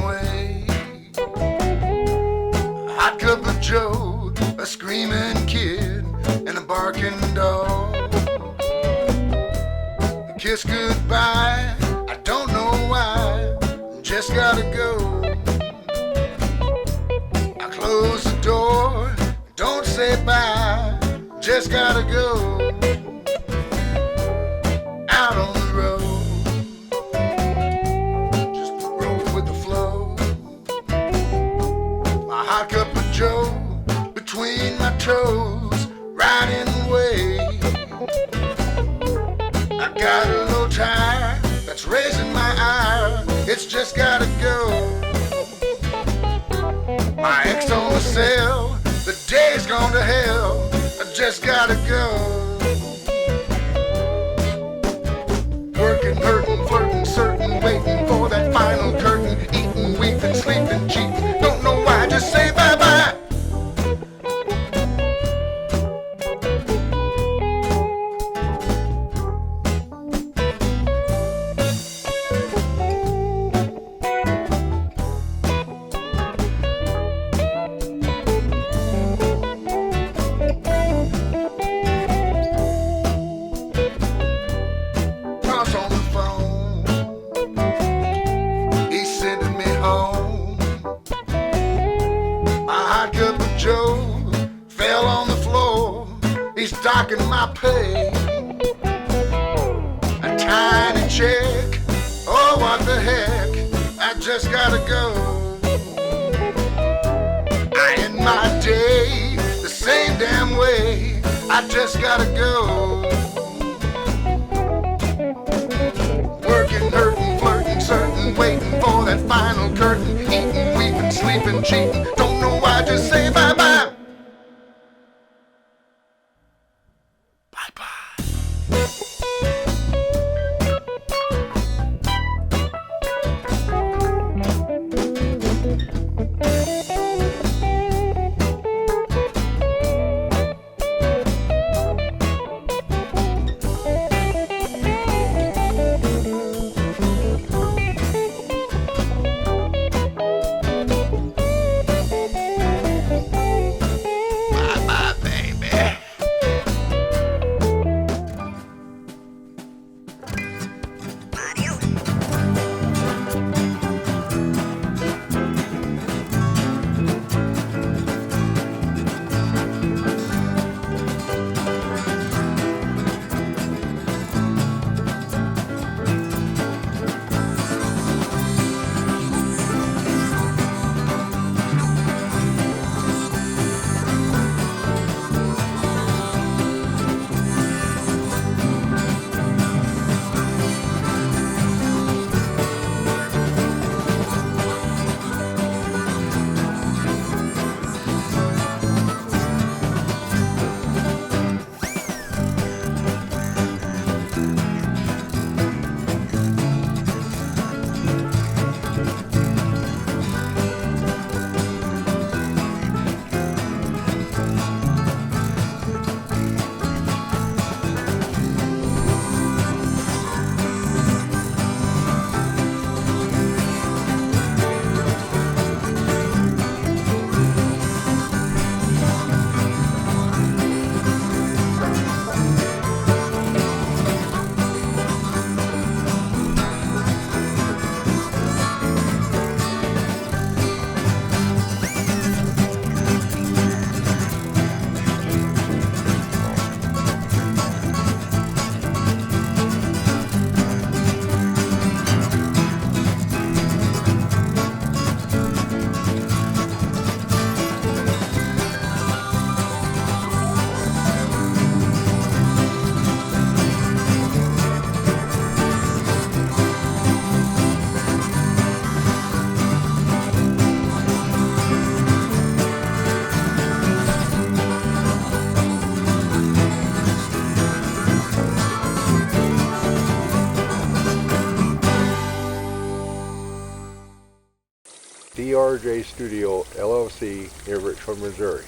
way. A hot cup of joe, a screaming kid, and a barking dog. Kiss goodbye, I don't know why, just gotta go. I close the door, don't say bye, just gotta go. Out on the road, just roll with the flow. My hot cup of joe between my toes, riding away. I got a low tire that's raising my ire, it's just gotta go. My ex on the cell, the day's gone to hell, I just gotta go. Working, hurting, flirting, certain, waiting for that final curtain, eating, weeping, sleeping, cheating, don't know why, just say bye-bye. Docking my pay, a tiny check, oh what the heck, I just gotta go. I end my day the same damn way, I just gotta go. Working, hurting, flirting, certain, waiting for that final curtain, eating, weeping, sleeping, cheating, don't know why, just say bye-bye. DRJ Studio LLC near Richland, Missouri.